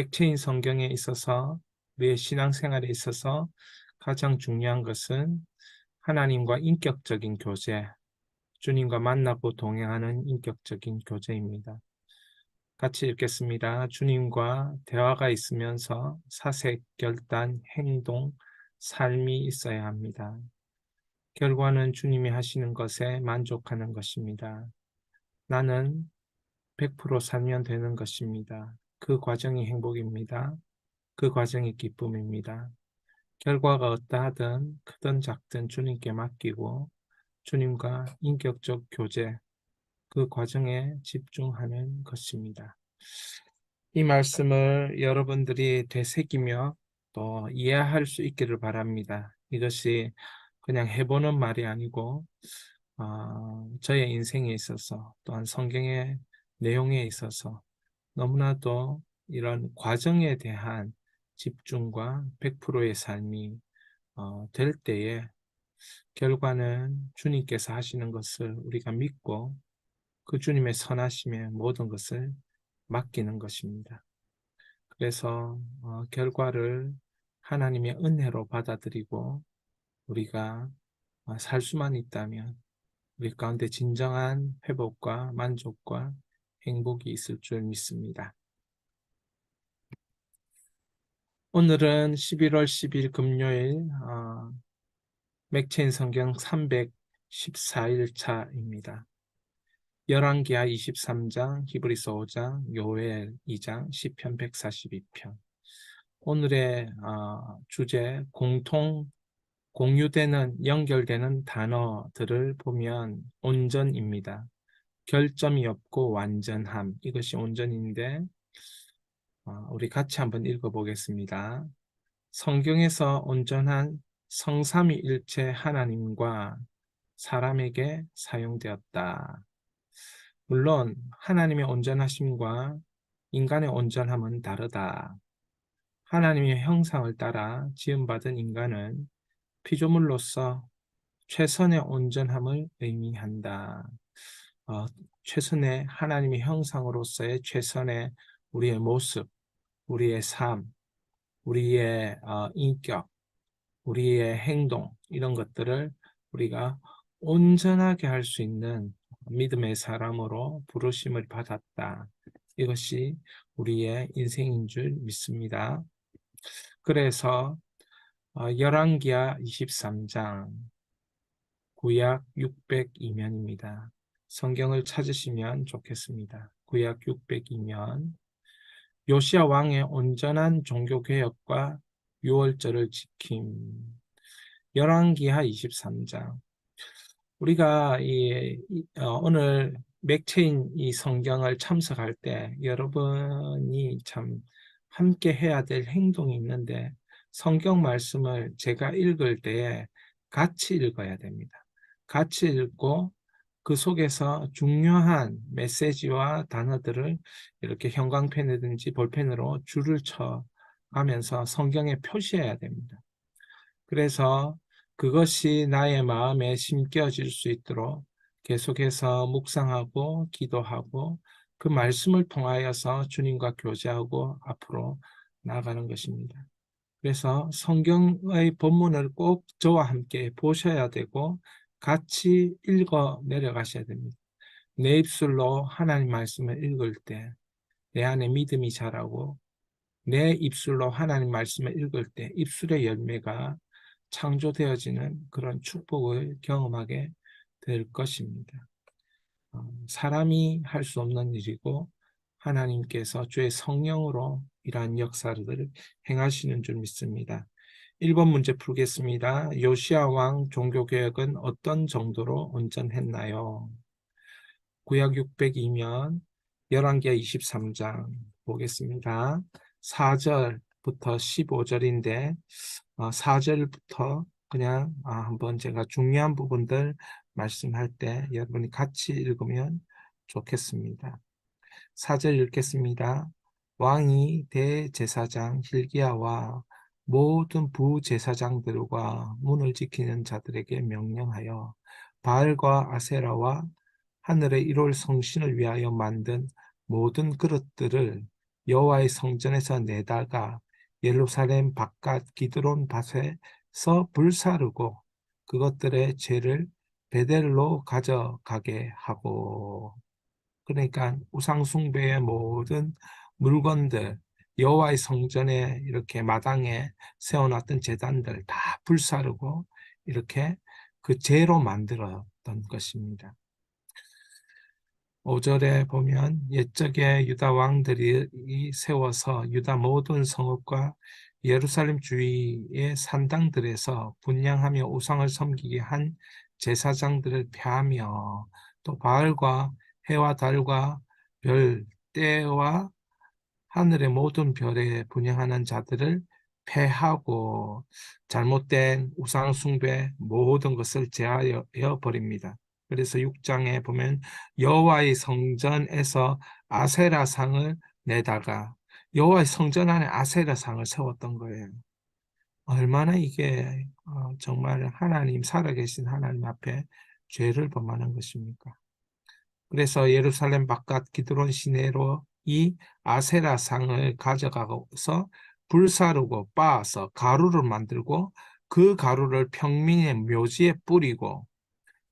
맥체인 성경에 있어서 우리의 신앙생활에 있어서 가장 중요한 것은 하나님과 인격적인 교제, 주님과 만나고 동행하는 인격적인 교제입니다. 같이 읽겠습니다. 주님과 대화가 있으면서 사색, 결단, 행동, 삶이 있어야 합니다. 결과는 주님이 하시는 것에 만족하는 것입니다. 나는 100% 살면 되는 것입니다. 그 과정이 행복입니다. 그 과정이 기쁨입니다. 결과가 어떠하든 크든 작든 주님께 맡기고 주님과 인격적 교제, 그 과정에 집중하는 것입니다. 이 말씀을 여러분들이 되새기며 또 이해할 수 있기를 바랍니다. 이것이 그냥 해보는 말이 아니고 저의 인생에 있어서 또한 성경의 내용에 있어서 너무나도 이런 과정에 대한 집중과 100%의 삶이 될 때에 결과는 주님께서 하시는 것을 우리가 믿고 그 주님의 선하심에 모든 것을 맡기는 것입니다. 그래서 결과를 하나님의 은혜로 받아들이고 우리가 살 수만 있다면 우리 가운데 진정한 회복과 만족과 행복이 있을 줄 믿습니다. 오늘은 11월 10일 금요일 맥체인 성경 314일차입니다. 열왕기하 23장, 히브리서 5장, 요엘 2장, 시편 142편. 오늘의 주제, 공유되는, 연결되는 단어들을 보면 온전입니다. 결점이 없고 완전함, 이것이 온전인데 우리 같이 한번 읽어보겠습니다. 성경에서 온전한 성삼위일체 하나님과 사람에게 사용되었다. 물론 하나님의 온전하심과 인간의 온전함은 다르다. 하나님의 형상을 따라 지음받은 인간은 피조물로서 최선의 온전함을 의미한다. 최선의 하나님의 형상으로서의 최선의 우리의 모습, 우리의 삶, 우리의 인격, 우리의 행동, 이런 것들을 우리가 온전하게 할 수 있는 믿음의 사람으로 부르심을 받았다. 이것이 우리의 인생인 줄 믿습니다. 그래서 열왕기하 23장 구약 602면입니다. 성경을 찾으시면 좋겠습니다. 구약 602면 요시야 왕의 온전한 종교개혁과 유월절을 지킴. 열왕기하 23장. 우리가 오늘 맥체인 이 성경을 참석할 때 여러분이 참 함께 해야 될 행동이 있는데, 성경 말씀을 제가 읽을 때에 같이 읽어야 됩니다. 같이 읽고 그 속에서 중요한 메시지와 단어들을 이렇게 형광펜이든지 볼펜으로 줄을 쳐 가면서 성경에 표시해야 됩니다. 그래서 그것이 나의 마음에 심겨질 수 있도록 계속해서 묵상하고 기도하고 그 말씀을 통하여서 주님과 교제하고 앞으로 나아가는 것입니다. 그래서 성경의 본문을 꼭 저와 함께 보셔야 되고 같이 읽어 내려가셔야 됩니다. 내 입술로 하나님 말씀을 읽을 때 내 안에 믿음이 자라고, 내 입술로 하나님 말씀을 읽을 때 입술의 열매가 창조되어지는 그런 축복을 경험하게 될 것입니다. 사람이 할 수 없는 일이고 하나님께서 주의 성령으로 이러한 역사를 행하시는 줄 믿습니다. 1번 문제 풀겠습니다. 요시야 왕 종교개혁은 어떤 정도로 온전했나요? 구약 602면 열왕기하 23장 보겠습니다. 4절부터 15절인데 4절부터 그냥 한번 제가 중요한 부분들 말씀할 때 여러분이 같이 읽으면 좋겠습니다. 4절 읽겠습니다. 왕이 대제사장 hil기야와 모든 부제사장들과 문을 지키는 자들에게 명령하여 바알과 아세라와 하늘의 1월 성신을 위하여 만든 모든 그릇들을 여호와의 성전에서 내다가 예루살렘 바깥 기드론 밭에서 불사르고 그것들의 죄를 베델로 가져가게 하고. 그러니까 우상 숭배의 모든 물건들, 여호와의 성전에 이렇게 마당에 세워놨던 제단들 다 불사르고 이렇게 그 죄로 만들었던 것입니다. 5절에 보면 옛적에 유다 왕들이 세워서 유다 모든 성읍과 예루살렘 주위의 산당들에서 분향하며 우상을 섬기게 한 제사장들을 폐하며 또 바알과 해와 달과 별, 때와 하늘의 모든 별에 분향하는 자들을 폐하고 잘못된 우상 숭배 모든 것을 제하여 버립니다. 그래서 6장에 보면 여호와의 성전에서 아세라상을 내다가 여호와의 성전 안에 아세라상을 세웠던 거예요. 얼마나 이게 정말 하나님, 살아계신 하나님 앞에 죄를 범하는 것입니까? 그래서 예루살렘 바깥 기드론 시내로 이 아세라상을 가져가서 불사르고 빻아서 가루를 만들고 그 가루를 평민의 묘지에 뿌리고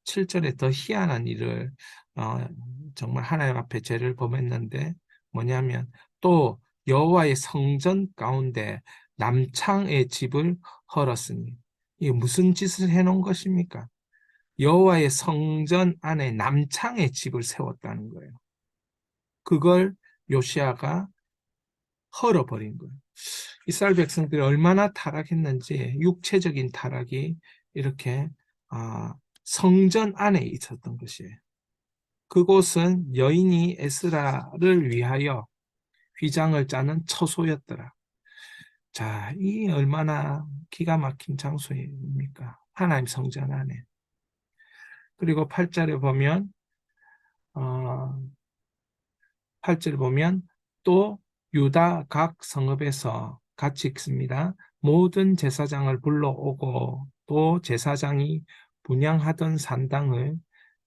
7절에 더 희한한 일을 어, 정말 하나님 앞에 죄를 범했는데 뭐냐면 또 여호와의 성전 가운데 남창의 집을 헐었으니 이게 무슨 짓을 해놓은 것입니까? 여호와의 성전 안에 남창의 집을 세웠다는 거예요. 그걸 요시아가 헐어버린 거예요. 이스라엘 백성들이 얼마나 타락했는지 육체적인 타락이 이렇게 성전 안에 있었던 것이에요. 그곳은 여인이 에스라를 위하여 휘장을 짜는 처소였더라. 자, 이 얼마나 기가 막힌 장소입니까? 하나님 성전 안에. 그리고 8절에 보면 어, 8절 보면 또 유다 각 성읍에서 같이 읽습니다. 모든 제사장을 불러오고 또 제사장이 분향하던 산당을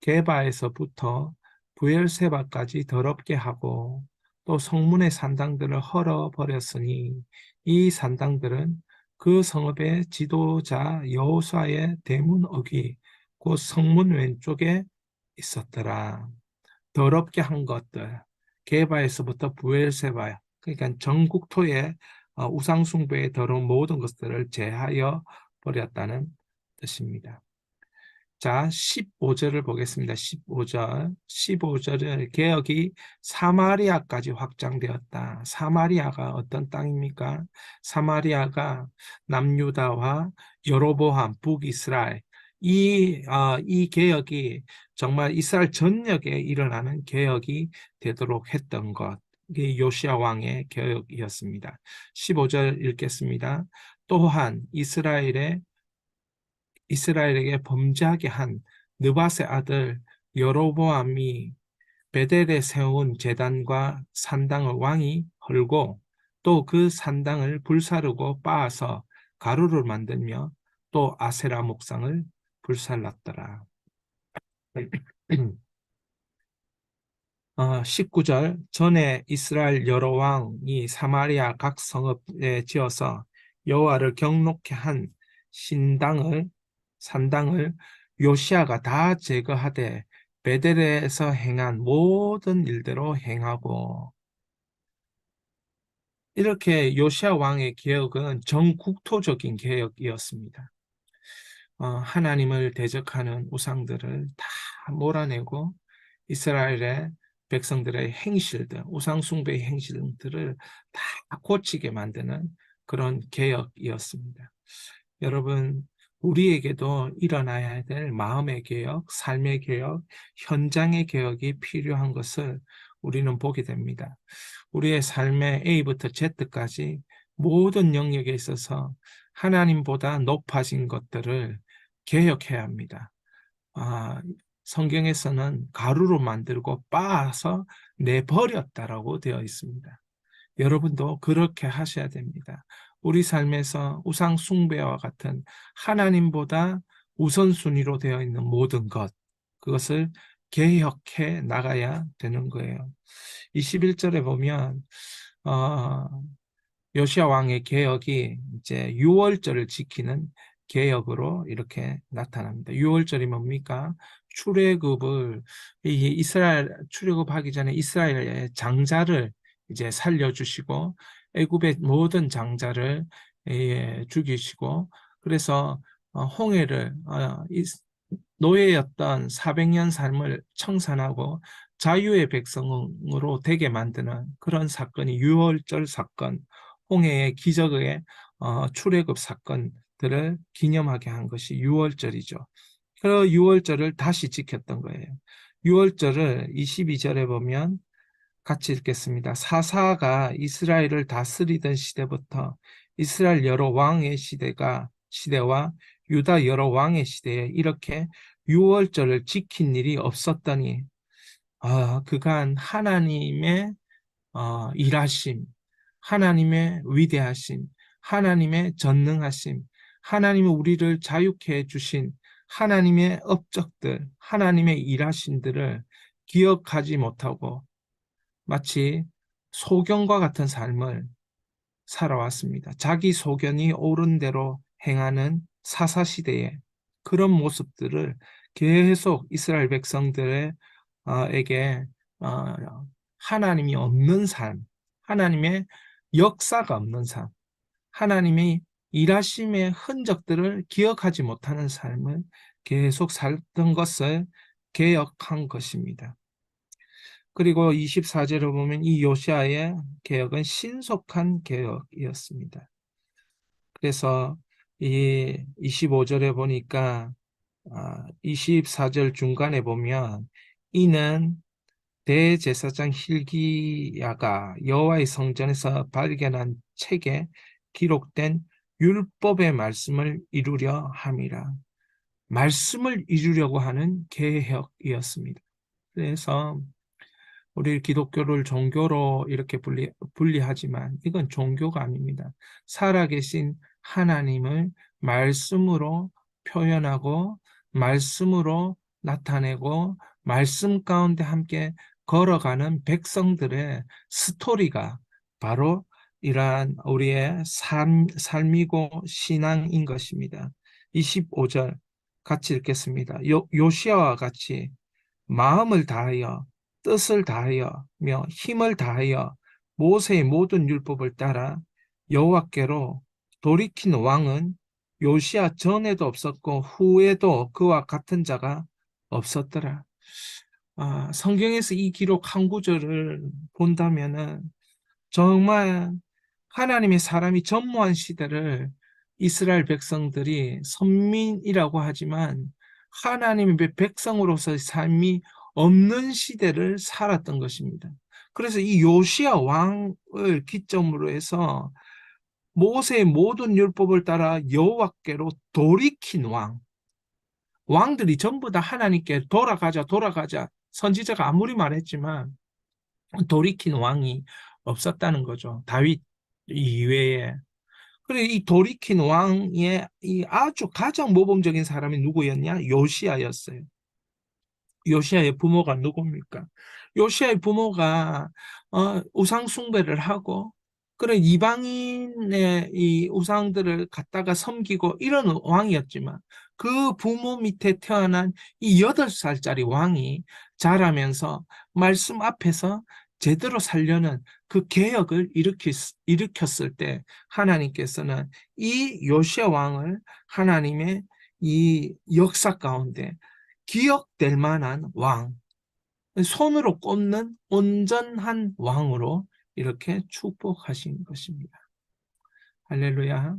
게바에서부터 부엘세바까지 더럽게 하고 또 성문의 산당들을 헐어버렸으니 이 산당들은 그 성읍의 지도자 여호수아의 대문 어귀 곧 성문 왼쪽에 있었더라. 더럽게 한 것들, 게바에서부터 부엘세바, 그러니까 전국토에 우상 숭배에 더러운 모든 것들을 제하여 버렸다는 뜻입니다. 자, 15절을 보겠습니다. 15절. 15절은 개혁이 사마리아까지 확장되었다. 사마리아가 어떤 땅입니까? 사마리아가 남유다와 여로보암, 북이스라엘. 이 개혁이 정말 이스라엘 전역에 일어나는 개혁이 되도록 했던 것. 이게 요시야 왕의 개혁이었습니다. 15절 읽겠습니다. 또한 이스라엘에게 범죄하게 한 느밧의 아들 여로보암이 베델에 세운 제단과 산당을 왕이 헐고 또 그 산당을 불사르고 빻아서 가루를 만들며 또 아세라 목상을 불살랐더라. 19절 전에 이스라엘 여러 왕이 사마리아 각 성읍에 지어서 여호와를 경록케 한 산당을 요시아가 다 제거하되 베델에서 행한 모든 일대로 행하고. 이렇게 요시아 왕의 개혁은 전국토적인 개혁이었습니다. 하나님을 대적하는 우상들을 다 몰아내고 이스라엘의 백성들의 행실들, 우상숭배의 행실들을 다 고치게 만드는 그런 개혁이었습니다. 여러분, 우리에게도 일어나야 될 마음의 개혁, 삶의 개혁, 현장의 개혁이 필요한 것을 우리는 보게 됩니다. 우리의 삶의 A부터 Z까지 모든 영역에 있어서 하나님보다 높아진 것들을 개혁해야 합니다. 성경에서는 가루로 만들고 빻아서 내버렸다라고 되어 있습니다. 여러분도 그렇게 하셔야 됩니다. 우리 삶에서 우상 숭배와 같은 하나님보다 우선순위로 되어 있는 모든 것, 그것을 개혁해 나가야 되는 거예요. 21절에 보면 어, 요시야 왕의 개혁이 이제 유월절을 지키는 개혁으로 이렇게 나타납니다. 유월절이 뭡니까? 출애굽을 이 이스라엘 출애굽하기 전에 이스라엘의 장자를 이제 살려주시고 애굽의 모든 장자를 죽이시고 그래서 홍해를 노예였던 400년 삶을 청산하고 자유의 백성으로 되게 만드는 그런 사건이 유월절 사건, 홍해의 기적의 출애굽 사건들을 기념하게 한 것이 유월절이죠. 그 유월절을 다시 지켰던 거예요. 유월절을 22절에 보면 같이 읽겠습니다. 사사가 이스라엘을 다스리던 시대부터 이스라엘 여러 왕의 시대와 유다 여러 왕의 시대에 이렇게 유월절을 지킨 일이 없었더니 그간 하나님의 일하심, 하나님의 위대하심, 하나님의 전능하심, 하나님이 우리를 자유케 해주신 하나님의 업적들, 하나님의 일하심들을 기억하지 못하고 마치 소경과 같은 삶을 살아왔습니다. 자기 소견이 옳은 대로 행하는 사사시대의 그런 모습들을 계속 이스라엘 백성들에게 어, 하나님이 없는 삶, 하나님의 역사가 없는 삶, 하나님이 일하심의 흔적들을 기억하지 못하는 삶을 계속 살던 것을 개혁한 것입니다. 그리고 24절을 보면 이 요시아의 개혁은 신속한 개혁이었습니다. 그래서 이 25절에 보니까 24절 중간에 보면 이는 대제사장 hil기야가 여호와의 성전에서 발견한 책에 기록된 율법의 말씀을 이루려 함이라. 말씀을 이루려고 하는 개혁이었습니다. 그래서 우리 기독교를 종교로 이렇게 분리하지만 이건 종교가 아닙니다. 살아계신 하나님을 말씀으로 표현하고 말씀으로 나타내고 말씀 가운데 함께 걸어가는 백성들의 스토리가 바로 이러한 우리의 삶이고 신앙인 것입니다. 25절 같이 읽겠습니다. 요시아와 같이 마음을 다하여 뜻을 다하여며 힘을 다하여 모세의 모든 율법을 따라 여호와께로 돌이킨 왕은 요시야 전에도 없었고 후에도 그와 같은 자가 없었더라. 성경에서 이 기록 한 구절을 본다면은 정말 하나님의 사람이 전무한 시대를 이스라엘 백성들이 선민이라고 하지만 하나님의 백성으로서의 삶이 없는 시대를 살았던 것입니다. 그래서 이 요시야 왕을 기점으로 해서 모세의 모든 율법을 따라 여호와께로 돌이킨 왕들이 전부 다 하나님께 돌아가자 돌아가자 선지자가 아무리 말했지만 돌이킨 왕이 없었다는 거죠. 다윗 이외에. 그래 이 돌이킨 왕의 이 아주 가장 모범적인 사람이 누구였냐? 요시아였어요. 요시아의 부모가 누굽니까? 요시아의 부모가 우상 숭배를 하고 그런 이방인의 이 우상들을 갖다가 섬기고 이런 왕이었지만 그 부모 밑에 태어난 이 8살짜리 왕이 자라면서 말씀 앞에서 제대로 살려는 그 개혁을 일으켰을 때 하나님께서는 이 요시아 왕을 하나님의 이 역사 가운데 기억될 만한 왕, 손으로 꼽는 온전한 왕으로 이렇게 축복하신 것입니다. 할렐루야.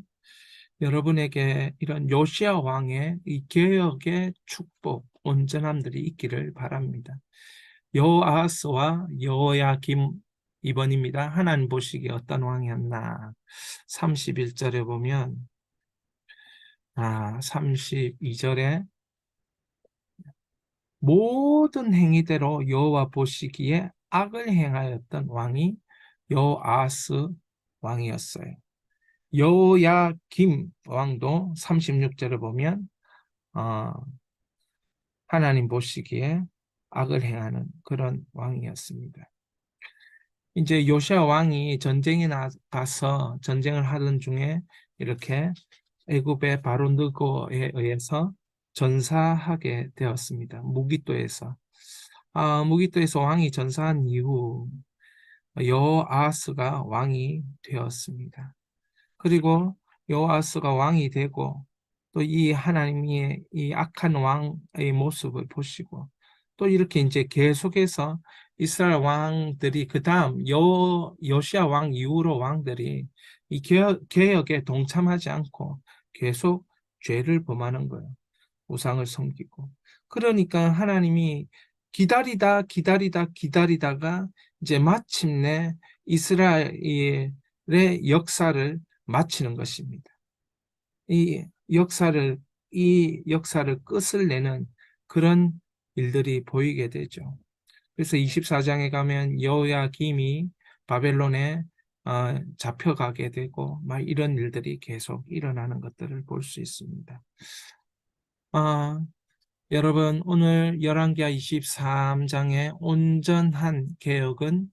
여러분에게 이런 요시야 왕의 이 개혁의 축복, 온전함들이 있기를 바랍니다. 여호아스와 여호야김 2번입니다. 하나님 보시기에 어떤 왕이었나? 31절에 보면 32절에 모든 행위대로 여호와 보시기에 악을 행하였던 왕이 여호아스 왕이었어요. 여호야김 왕도 36절을 보면 어, 하나님 보시기에 악을 행하는 그런 왕이었습니다. 이제 요시아 왕이 전쟁에 나가서 전쟁을 하던 중에 이렇게 애굽의 바로 느고에 의해서 전사하게 되었습니다. 무기또에서. 무기또에서 왕이 전사한 이후 여호아스가 왕이 되었습니다. 그리고 여호아스가 왕이 되고 또 이 하나님의 이 악한 왕의 모습을 보시고 또 이렇게 이제 계속해서 이스라엘 왕들이 그 다음 여시아 왕 이후로 왕들이 이 개혁에 동참하지 않고 계속 죄를 범하는 거예요. 우상을 섬기고. 그러니까 하나님이 기다리다가 이제 마침내 이스라엘의 역사를 마치는 것입니다. 이 역사를, 이 역사를 끝을 내는 그런 일들이 보이게 되죠. 그래서 24장에 가면 여호야김이 바벨론에 잡혀가게 되고 막 이런 일들이 계속 일어나는 것들을 볼 수 있습니다. 어, 여러분, 오늘 열왕기하 23장의 온전한 개혁은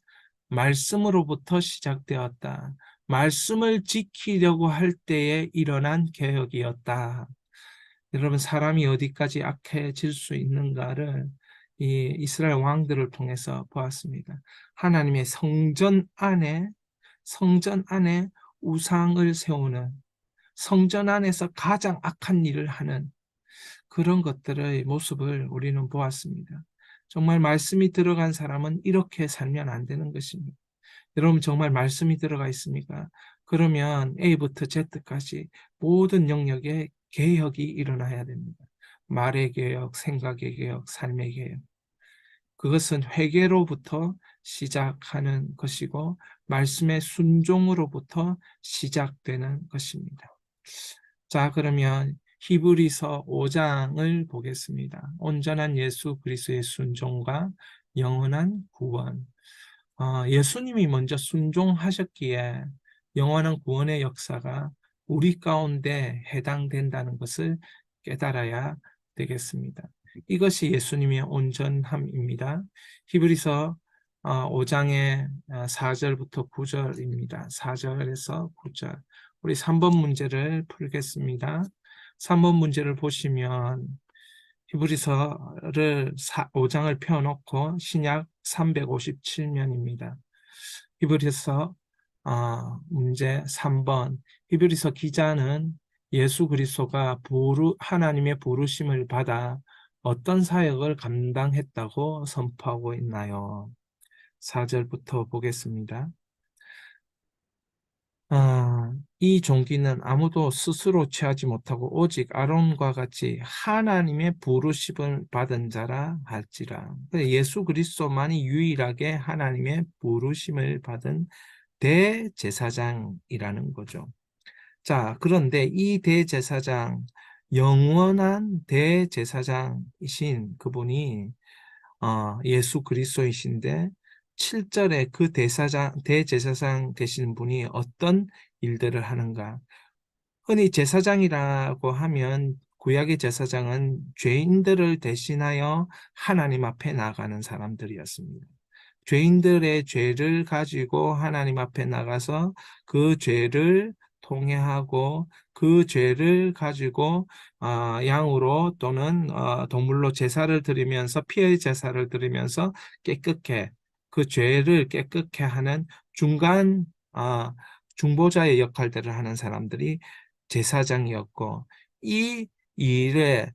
말씀으로부터 시작되었다. 말씀을 지키려고 할 때에 일어난 개혁이었다. 여러분, 사람이 어디까지 악해질 수 있는가를 이 이스라엘 왕들을 통해서 보았습니다. 하나님의 성전 안에 우상을 세우는, 성전 안에서 가장 악한 일을 하는 그런 것들의 모습을 우리는 보았습니다. 정말 말씀이 들어간 사람은 이렇게 살면 안 되는 것입니다. 여러분, 정말 말씀이 들어가 있습니까? 그러면 A부터 Z까지 모든 영역에 개혁이 일어나야 됩니다. 말의 개혁, 생각의 개혁, 삶의 개혁. 그것은 회개로부터 시작하는 것이고 말씀의 순종으로부터 시작되는 것입니다. 자, 그러면 히브리서 5장을 보겠습니다. 온전한 예수 그리스도의 순종과 영원한 구원. 예수님이 먼저 순종하셨기에 영원한 구원의 역사가 우리 가운데 해당된다는 것을 깨달아야 되겠습니다. 이것이 예수님의 온전함입니다. 히브리서 5장의 4절부터 9절입니다. 4절에서 9절. 우리 3번 문제를 풀겠습니다. 3번 문제를 보시면 히브리서를 5장을 펴놓고 신약 357면입니다. 히브리서 문제 3번. 히브리서 기자는 예수 그리스도가 하나님의 부르심을 받아 어떤 사역을 감당했다고 선포하고 있나요? 4절부터 보겠습니다. 이 종기는 아무도 스스로 취하지 못하고 오직 아론과 같이 하나님의 부르심을 받은 자라 할지라. 예수 그리스도만이 유일하게 하나님의 부르심을 받은 대제사장이라는 거죠. 자, 그런데 이 대제사장, 영원한 대제사장이신 그분이 예수 그리스도이신데 7절에 그 대제사장 되시는 분이 어떤 일들을 하는가? 흔히 제사장이라고 하면 구약의 제사장은 죄인들을 대신하여 하나님 앞에 나가는 사람들이었습니다. 죄인들의 죄를 가지고 하나님 앞에 나가서 그 죄를 통회하고 그 죄를 가지고 양으로 또는 동물로 제사를 드리면서 피의 제사를 드리면서 깨끗게 그 죄를 깨끗게 하는 중간 중보자의 역할들을 하는 사람들이 제사장이었고 이 일에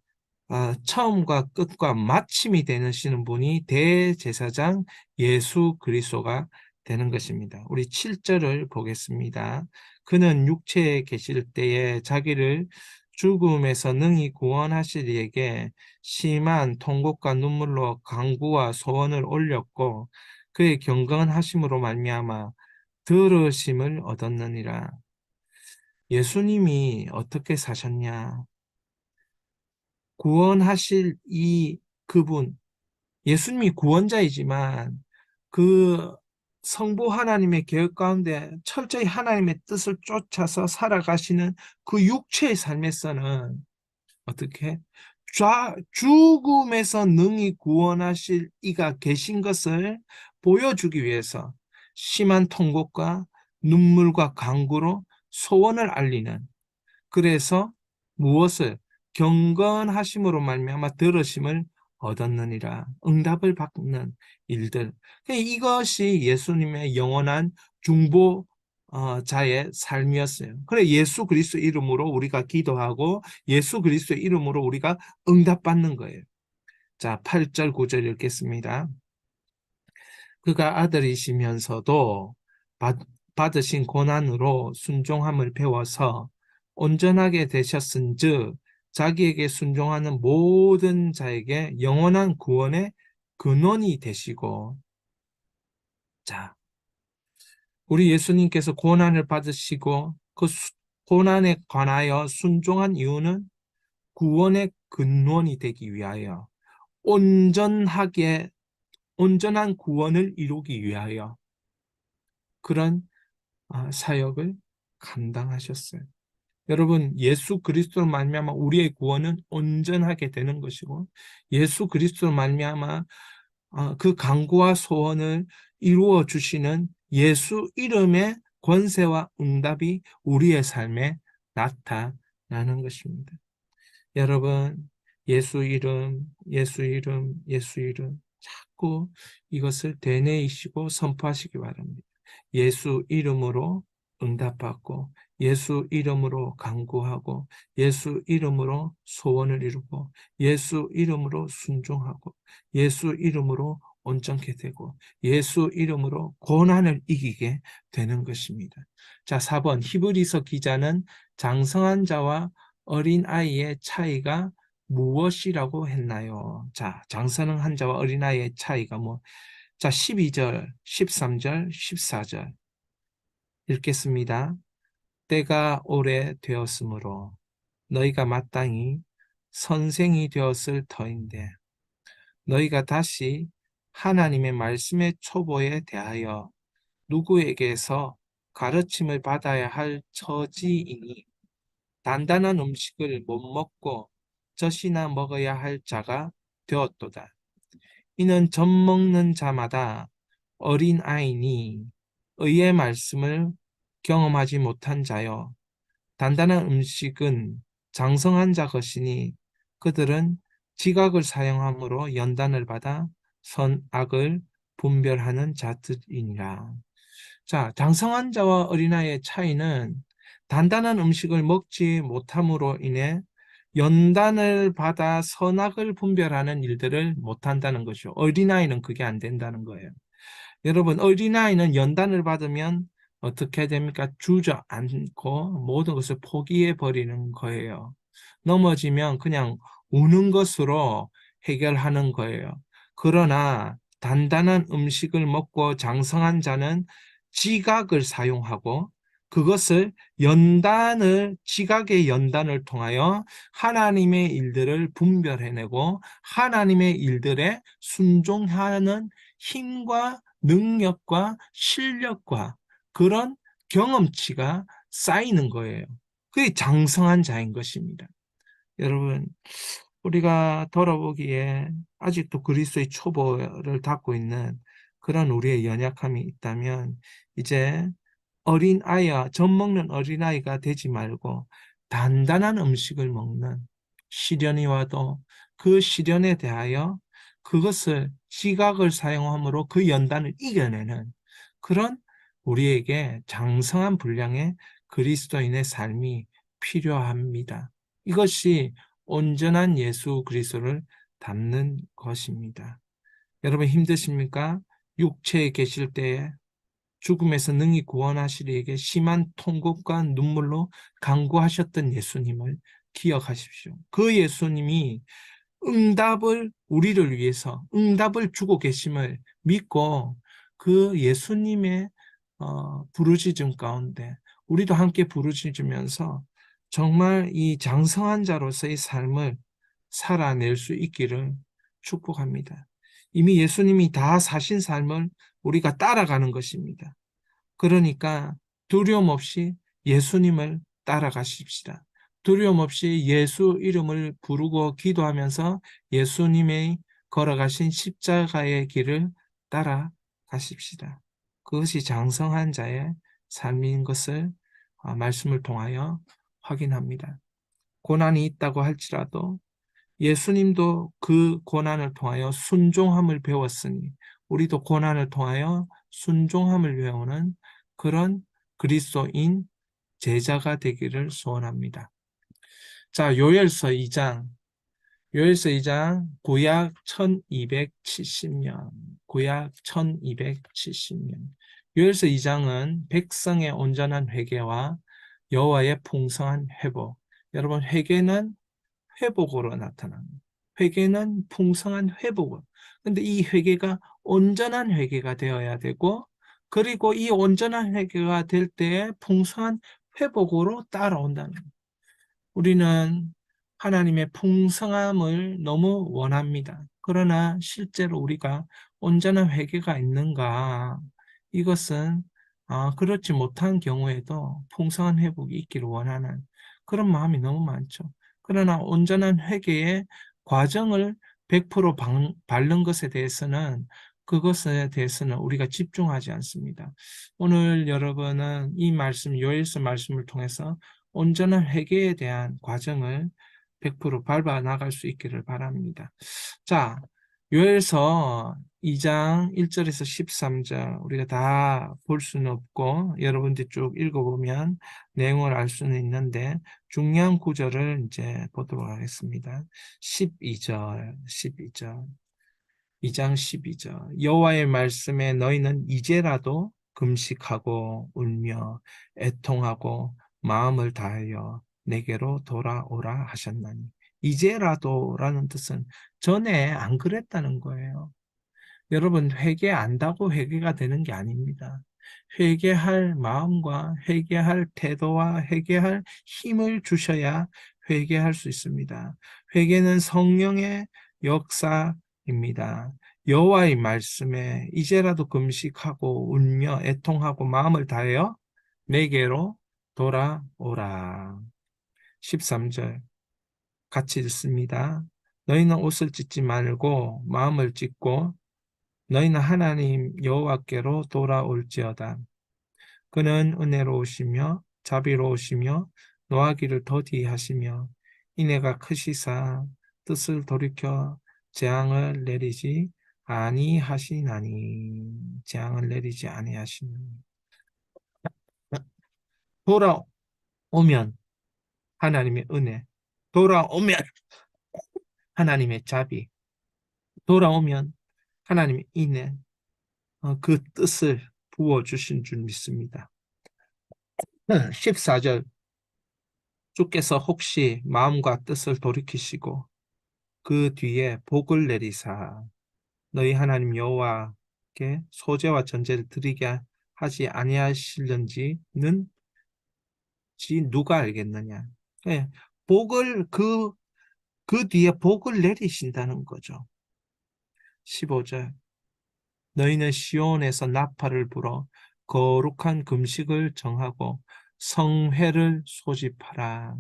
처음과 끝과 마침이 되시는 분이 대제사장 예수 그리스도가 되는 것입니다. 우리 7절을 보겠습니다. 그는 육체에 계실 때에 자기를 죽음에서 능히 구원하실 이에게 심한 통곡과 눈물로 간구와 소원을 올렸고 그의 경건하심으로 말미암아 들으심을 얻었느니라. 예수님이 어떻게 사셨냐? 구원하실 이 그분, 예수님이 구원자이지만 그 성부 하나님의 계획 가운데 철저히 하나님의 뜻을 쫓아서 살아가시는 그 육체의 삶에서는 어떻게 죽음에서 능히 구원하실 이가 계신 것을 보여주기 위해서 심한 통곡과 눈물과 간구로 소원을 알리는, 그래서 무엇을 경건하심으로 말미암아 들으심을 얻었느니라, 응답을 받는 일들. 이것이 예수님의 영원한 중보자의 삶이었어요. 그래, 예수 그리스도 이름으로 우리가 기도하고 예수 그리스도 이름으로 우리가 응답받는 거예요. 자, 8절 9절 읽겠습니다. 그가 아들이시면서도 받으신 고난으로 순종함을 배워서 온전하게 되셨은즉 자기에게 순종하는 모든 자에게 영원한 구원의 근원이 되시고. 자, 우리 예수님께서 고난을 받으시고 그 고난에 관하여 순종한 이유는 구원의 근원이 되기 위하여, 온전하게 온전한 구원을 이루기 위하여 그런 사역을 감당하셨어요. 여러분, 예수 그리스도로 말미암아 우리의 구원은 온전하게 되는 것이고, 예수 그리스도로 말미암아 그 간구와 소원을 이루어 주시는 예수 이름의 권세와 응답이 우리의 삶에 나타나는 것입니다. 여러분, 예수 이름, 예수 이름, 예수 이름 자꾸 이것을 되뇌이시고 선포하시기 바랍니다. 예수 이름으로 응답받고, 예수 이름으로 간구하고, 예수 이름으로 소원을 이루고, 예수 이름으로 순종하고, 예수 이름으로 온전케 되고, 예수 이름으로 고난을 이기게 되는 것입니다. 자, 4번 히브리서 기자는 장성한 자와 어린아이의 차이가 무엇이라고 했나요? 자, 장성한 자와 어린아이의 차이가 뭐? 자, 12절, 13절, 14절 읽겠습니다. 때가 오래 되었으므로 너희가 마땅히 선생이 되었을 터인데 너희가 다시 하나님의 말씀의 초보에 대하여 누구에게서 가르침을 받아야 할 처지이니 단단한 음식을 못 먹고 젖이나 먹어야 할 자가 되었도다. 이는 젖 먹는 자마다 어린아이니 의의 말씀을 경험하지 못한 자요. 단단한 음식은 장성한 자 것이니 그들은 지각을 사용함으로 연단을 받아 선악을 분별하는 자들이니라. 자, 장성한 자와 어린아이의 차이는 단단한 음식을 먹지 못함으로 인해 연단을 받아 선악을 분별하는 일들을 못한다는 것이죠. 어린아이는 그게 안 된다는 거예요. 여러분, 어린아이는 연단을 받으면 어떻게 됩니까? 주저앉고 모든 것을 포기해 버리는 거예요. 넘어지면 그냥 우는 것으로 해결하는 거예요. 그러나 단단한 음식을 먹고 장성한 자는 지각을 사용하고 그것을 지각의 연단을 통하여 하나님의 일들을 분별해내고 하나님의 일들에 순종하는 힘과 능력과 실력과 그런 경험치가 쌓이는 거예요. 그게 장성한 자인 것입니다. 여러분, 우리가 돌아보기에 아직도 그리스도의 초보를 닫고 있는 그런 우리의 연약함이 있다면 이제 어린아이와 젖 먹는 어린아이가 되지 말고 단단한 음식을 먹는 시련이 와도 그 시련에 대하여 그것을 지각을 사용함으로 그 연단을 이겨내는 그런 우리에게 장성한 분량의 그리스도인의 삶이 필요합니다. 이것이 온전한 예수 그리스도를 닮는 것입니다. 여러분 힘드십니까? 육체에 계실 때에 죽음에서 능히 구원하시리에게 심한 통곡과 눈물로 간구하셨던 예수님을 기억하십시오. 그 예수님이 우리를 위해서 응답을 주고 계심을 믿고 그 예수님의 부르짖음 가운데 우리도 함께 부르짖으면서 정말 이 장성한 자로서의 삶을 살아낼 수 있기를 축복합니다. 이미 예수님이 다 사신 삶을 우리가 따라가는 것입니다. 그러니까 두려움 없이 예수님을 따라가십시다. 두려움 없이 예수 이름을 부르고 기도하면서 예수님의 걸어가신 십자가의 길을 따라가십시다. 그것이 장성한 자의 삶인 것을 말씀을 통하여 확인합니다. 고난이 있다고 할지라도 예수님도 그 고난을 통하여 순종함을 배웠으니 우리도 고난을 통하여 순종함을 배우는 그런 그리스도인 제자가 되기를 소원합니다. 자, 요엘서 2장 구약 1270년, 구약 1270년. 요엘서 2장은 백성의 온전한 회개와 여호와의 풍성한 회복. 여러분, 회개는 회복으로 나타납니다. 회개는 풍성한 회복으로. 근데 이 회개가 온전한 회개가 되어야 되고, 그리고 이 온전한 회개가 될 때에 풍성한 회복으로 따라온다는 거예요. 우리는 하나님의 풍성함을 너무 원합니다. 그러나 실제로 우리가 온전한 회개가 있는가? 이것은 그렇지 못한 경우에도 풍성한 회복이 있기를 원하는 그런 마음이 너무 많죠. 그러나 온전한 회개의 과정을 100% 밟는 것에 대해서는 그것에 대해서는 우리가 집중하지 않습니다. 오늘 여러분은 이 말씀, 요엘서 말씀을 통해서 온전한 회개에 대한 과정을 100% 밟아 나갈 수 있기를 바랍니다. 자, 요엘서 2장 1절에서 13절 우리가 다 볼 수는 없고 여러분들 쭉 읽어보면 내용을 알 수는 있는데 중요한 구절을 이제 보도록 하겠습니다. 12절 2장 12절 여호와의 말씀에 너희는 이제라도 금식하고 울며 애통하고 마음을 다하여 내게로 돌아오라 하셨나니 이제라도라는 뜻은 전에 안 그랬다는 거예요. 여러분 회개 안다고 회개가 되는 게 아닙니다. 회개할 마음과 회개할 태도와 회개할 힘을 주셔야 회개할 수 있습니다. 회개는 성령의 역사입니다. 여호와의 말씀에 이제라도 금식하고 울며 애통하고 마음을 다하여 내게로 돌아오라. 13절 같이 읽습니다. 너희는 옷을 찢지 말고 마음을 찢고 너희는 하나님 여호와께로 돌아올지어다. 그는 은혜로우시며 자비로우시며 노하기를 더디하시며 인애가 크시사 뜻을 돌이켜 재앙을 내리지 아니하시나니 재앙을 내리지 아니하시나니 돌아오면 하나님의 은혜 돌아오면 하나님의 자비 돌아오면 하나님의 인애 그 뜻을 부어주신 줄 믿습니다. 14절 주께서 혹시 마음과 뜻을 돌이키시고 그 뒤에 복을 내리사 너희 하나님 여호와께 소제와 전제를 드리게 하지 아니하실는지는 누가 알겠느냐. 네, 복을 그 뒤에 복을 내리신다는 거죠. 15절 너희는 시온에서 나팔을 불어 거룩한 금식을 정하고 성회를 소집하라.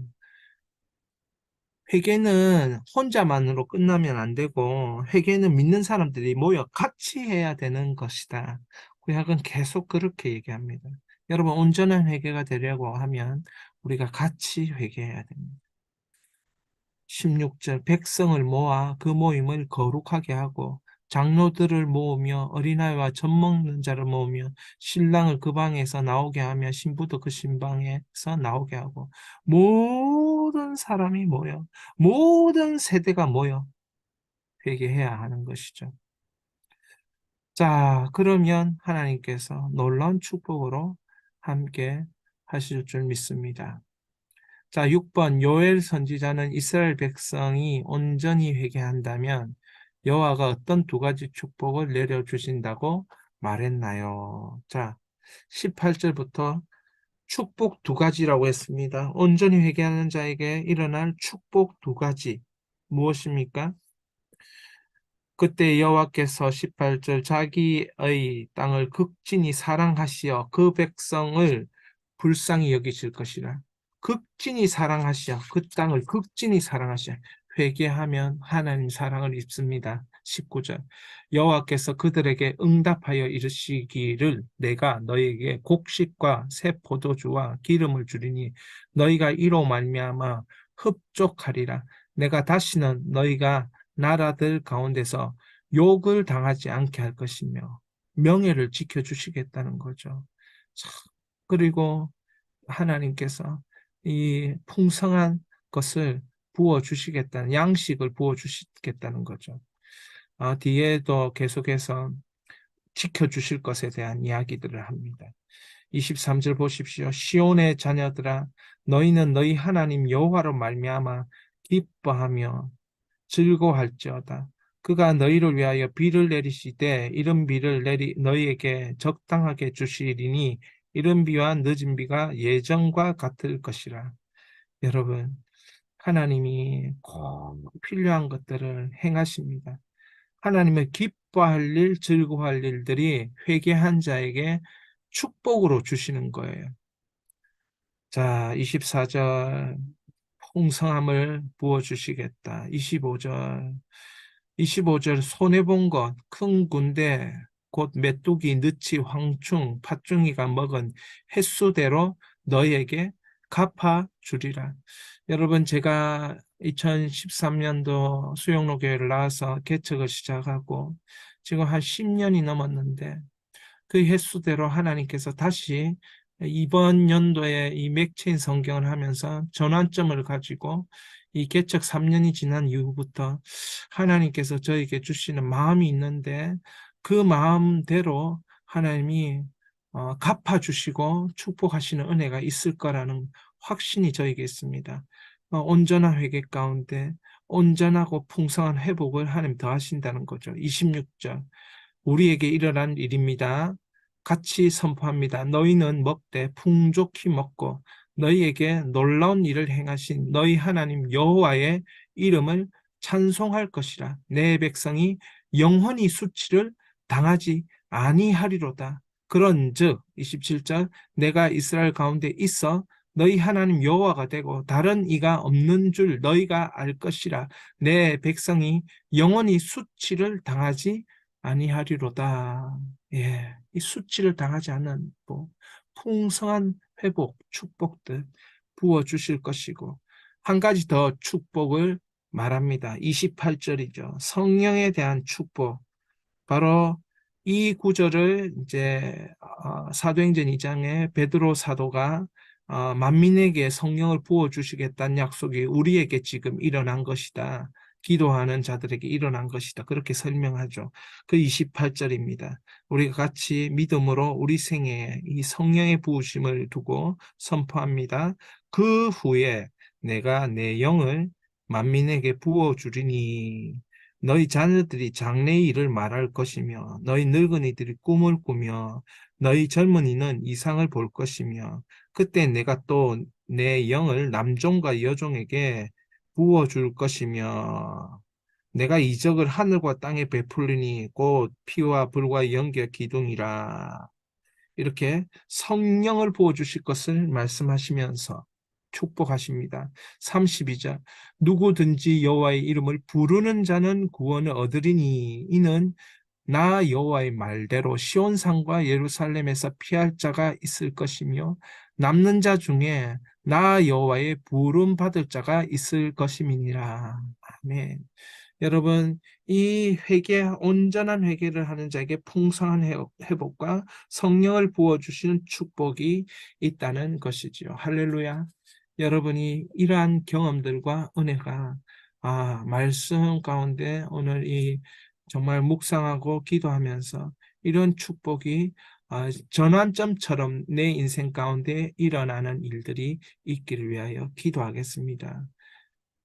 회개는 혼자만으로 끝나면 안 되고 회개는 믿는 사람들이 모여 같이 해야 되는 것이다. 구약은 계속 그렇게 얘기합니다. 여러분 온전한 회개가 되려고 하면 우리가 같이 회개해야 됩니다. 16절 백성을 모아 그 모임을 거룩하게 하고 장로들을 모으며 어린아이와 젖먹는 자를 모으며 신랑을 그 방에서 나오게 하며 신부도 그 신방에서 나오게 하고 모든 사람이 모여 모든 세대가 모여 회개해야 하는 것이죠. 자, 그러면 하나님께서 놀라운 축복으로 함께 하실 줄 믿습니다. 자, 6번 요엘 선지자는 이스라엘 백성이 온전히 회개한다면 여호와가 어떤 두 가지 축복을 내려주신다고 말했나요? 자, 18절부터 축복 두 가지라고 했습니다. 온전히 회개하는 자에게 일어날 축복 두 가지 무엇입니까? 그때 여호와께서 18절 자기의 땅을 극진히 사랑하시어 그 백성을 불쌍히 여기실 것이라. 극진히 사랑하시어 그 땅을 극진히 사랑하시어 회개하면 하나님 사랑을 입습니다. 19절. 여호와께서 그들에게 응답하여 이르시기를 내가 너희에게 곡식과 새 포도주와 기름을 주리니 너희가 이로 말미암아 흡족하리라. 내가 다시는 너희가 나라들 가운데서 욕을 당하지 않게 할 것이며 명예를 지켜주시겠다는 거죠. 그리고 하나님께서 이 풍성한 것을 부어주시겠다는, 양식을 부어주시겠다는 거죠. 뒤에도 계속해서 지켜주실 것에 대한 이야기들을 합니다. 23절 보십시오. 시온의 자녀들아 너희는 너희 하나님 여호와로 말미암아 기뻐하며 즐거워할지어다. 그가 너희를 위하여 비를 내리시되 이른 비를 너희에게 적당하게 주시리니 이른 비와 늦은 비가 예전과 같을 것이라. 여러분, 하나님이 꼭 필요한 것들을 행하십니다. 하나님의 기뻐할 일, 즐거워할 일들이 회개한 자에게 축복으로 주시는 거예요. 자, 24절 풍성함을 부어주시겠다. 25절 손해본 것, 큰 군대, 곧 메뚜기, 느치, 황충, 팥중이가 먹은 횟수대로 너희에게 갚아주리라. 여러분, 제가 2013년도 수영로 교회를 나와서 개척을 시작하고 지금 한 10년이 넘었는데 그 횟수대로 하나님께서 다시 이번 연도에 이 맥체인 성경을 하면서 전환점을 가지고 이 개척 3년이 지난 이후부터 하나님께서 저에게 주시는 마음이 있는데 그 마음대로 하나님이 갚아주시고 축복하시는 은혜가 있을 거라는 확신이 저에게 있습니다. 온전한 회개 가운데 온전하고 풍성한 회복을 하나님 더하신다는 거죠. 26절 우리에게 일어난 일입니다. 같이 선포합니다. 너희는 먹되 풍족히 먹고 너희에게 놀라운 일을 행하신 너희 하나님 여호와의 이름을 찬송할 것이라. 내 백성이 영원히 수치를 당하지 아니하리로다. 그런즉 27절 내가 이스라엘 가운데 있어 너희 하나님 여호와가 되고 다른 이가 없는 줄 너희가 알 것이라. 내 백성이 영원히 수치를 당하지 아니하리로다. 예, 이 수치를 당하지 않는 풍성한 회복, 축복들 부어 주실 것이고 한 가지 더 축복을 말합니다. 28절이죠. 성령에 대한 축복. 바로 이 구절을 이제 사도행전 2장에 베드로 사도가 만민에게 성령을 부어 주시겠다는 약속이 우리에게 지금 일어난 것이다. 기도하는 자들에게 일어난 것이다. 그렇게 설명하죠. 그 28절입니다. 우리가 같이 믿음으로 우리 생애에 이 성령의 부으심을 두고 선포합니다. 그 후에 내가 내 영을 만민에게 부어주리니 너희 자녀들이 장래의 일을 말할 것이며 너희 늙은이들이 꿈을 꾸며 너희 젊은이는 이상을 볼 것이며 그때 내가 또 내 영을 남종과 여종에게 부어줄 것이며 내가 이적을 하늘과 땅에 베풀리니 곧 피와 불과 연기와 기둥이라. 이렇게 성령을 부어주실 것을 말씀하시면서 축복하십니다. 32절 누구든지 여호와의 이름을 부르는 자는 구원을 얻으리니 이는 나 여호와의 말대로 시온산과 예루살렘에서 피할 자가 있을 것이며 남는 자 중에 나 여호와의 부름 받을 자가 있을 것임이니라. 아멘. 여러분, 이 온전한 회개를 하는 자에게 풍성한 회복과 성령을 부어주시는 축복이 있다는 것이지요. 할렐루야. 여러분이 이러한 경험들과 은혜가 말씀 가운데 오늘 이 정말 묵상하고 기도하면서 이런 축복이 전환점처럼 내 인생 가운데 일어나는 일들이 있기를 위하여 기도하겠습니다.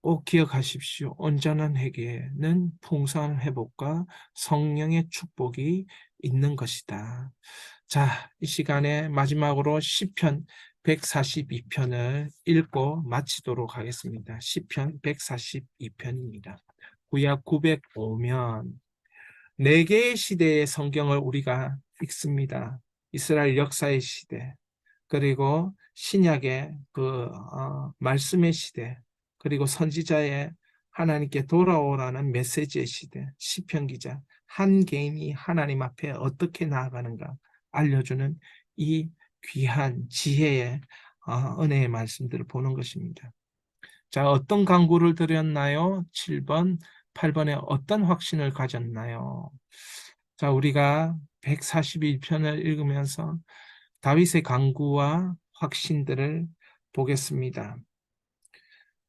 꼭 기억하십시오. 온전한 회개는 풍성한 회복과 성령의 축복이 있는 것이다. 자, 이 시간에 마지막으로 시편 142편을 읽고 마치도록 하겠습니다. 시편 142편입니다. 구약 905면 4개의 시대의 성경을 우리가 읽습니다. 이스라엘 역사의 시대, 그리고 신약의 말씀의 시대, 그리고 선지자의 하나님께 돌아오라는 메시지의 시대, 시편 기자, 한 개인이 하나님 앞에 어떻게 나아가는가 알려주는 이 귀한 지혜의 은혜의 말씀들을 보는 것입니다. 자, 어떤 강구를 드렸나요? 7번, 8번에 어떤 확신을 가졌나요? 자, 우리가 141편을 읽으면서 다윗의 강구와 확신들을 보겠습니다.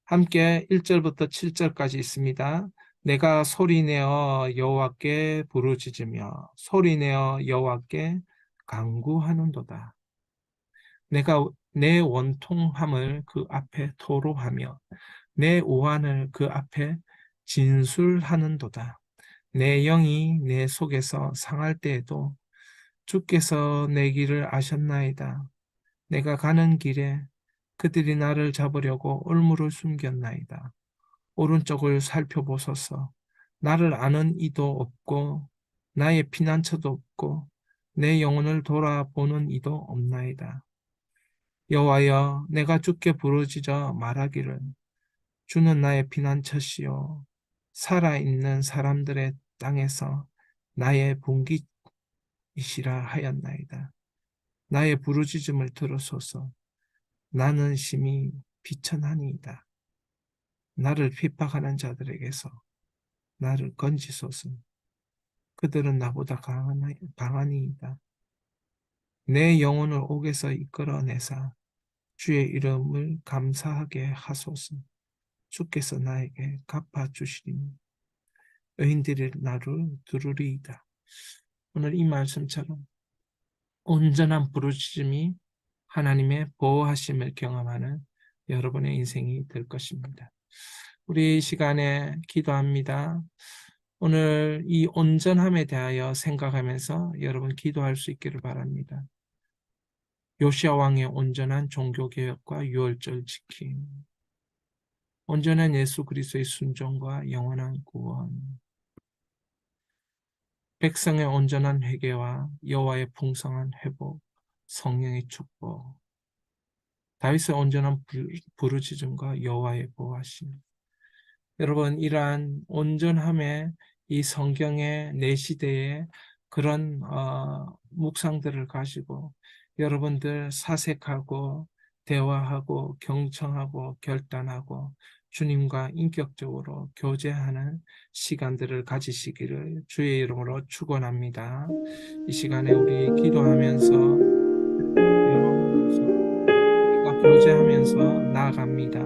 함께 1절부터 7절까지 있습니다. 내가 소리내어 여호와께 부르짖으며 소리내어 여호와께 간구하는도다. 내가 내 원통함을 그 앞에 토로하며 내 오한을 그 앞에 진술하는도다. 내 영이 내 속에서 상할 때에도 주께서 내 길을 아셨나이다. 내가 가는 길에 그들이 나를 잡으려고 올무를 숨겼나이다. 오른쪽을 살펴보소서. 나를 아는 이도 없고 나의 피난처도 없고 내 영혼을 돌아보는 이도 없나이다. 여호와여, 내가 주께 부르짖어 말하기를 주는 나의 피난처시요 살아있는 사람들의 땅에서 나의 분깃이시라 하였나이다. 나의 부르짖음을 들으소서. 나는 심히 비천하니이다. 나를 핍박하는 자들에게서 나를 건지소서. 그들은 나보다 강하니이다. 내 영혼을 옥에서 이끌어내사 주의 이름을 감사하게 하소서. 주께서 나에게 갚아주시리니 의인들이 나를 들으리이다. 오늘 이 말씀처럼 온전한 부르짖음이 하나님의 보호하심을 경험하는 여러분의 인생이 될 것입니다. 우리 시간에 기도합니다. 오늘 이 온전함에 대하여 생각하면서 여러분 기도할 수 있기를 바랍니다. 요시야 왕의 온전한 종교개혁과 유월절 지킴, 온전한 예수 그리스도의 순종과 영원한 구원, 백성의 온전한 회개와 여호와의 풍성한 회복, 성령의 축복, 다윗의 온전한 부르짖음과 여호와의 보호하심. 여러분, 이러한 온전함의 이 성경의 내 시대의 그런 묵상들을 가지고 여러분들 사색하고 대화하고 경청하고 결단하고 주님과 인격적으로 교제하는 시간들을 가지시기를 주의 이름으로 축원합니다. 이 시간에 우리 기도하면서 우리가 교제하면서 나아갑니다.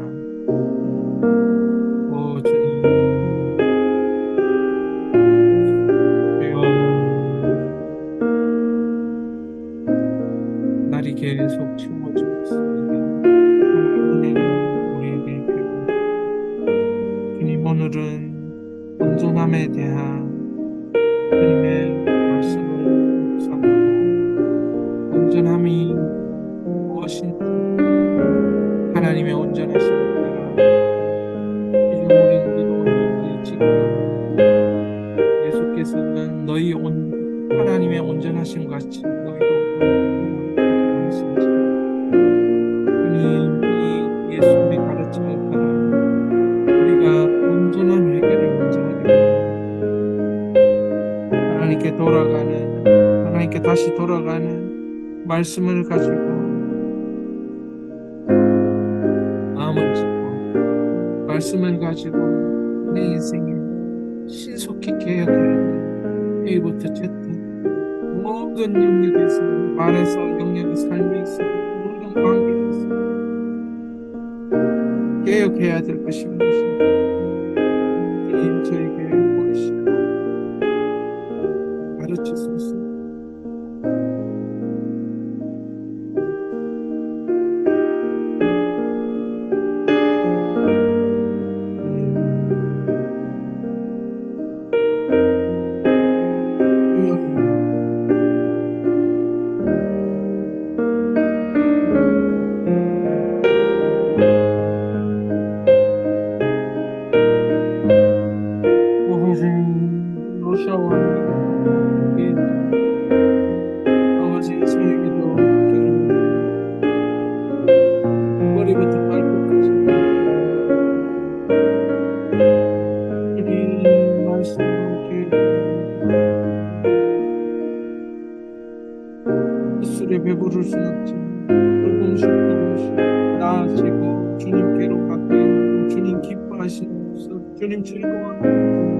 오 주님, 주여, 날이 계속 채워주겠습니다. 하나님의 은혜가 우리에게 필요합니다. 주님, 오늘은 온전함에 대한 주님의 말씀을 묵상하고 온전함이 무엇인지 하나님의 온전하심을 따라 이제 우리들도 온전하여 지키고 예수께서는 하나님의 온전하심 같이 너희도 온전하라고 말씀하십니다. 주님, 이 예수님의 가르침을 따라 우리가 온전한 회개를 먼저 하게 됩니다. 하나님께 다시 돌아가는 말씀을 가지고 마음을 짓고 말씀을 가지고 내 인생을 신속히 개혁해야 돼. A부터 Z 모든 영역에서 말에서 영역의 삶에 있어 모든 관계에서 개혁해야 될 것입니다. 주님, 저에게 보이시고 가르치소서. 요시야 왕이 술에 배부를 순 없지만 조금씩 나아지고 주님께로 가까이 하고 주님 기뻐하시는 모습, 주님 즐거워하는 모습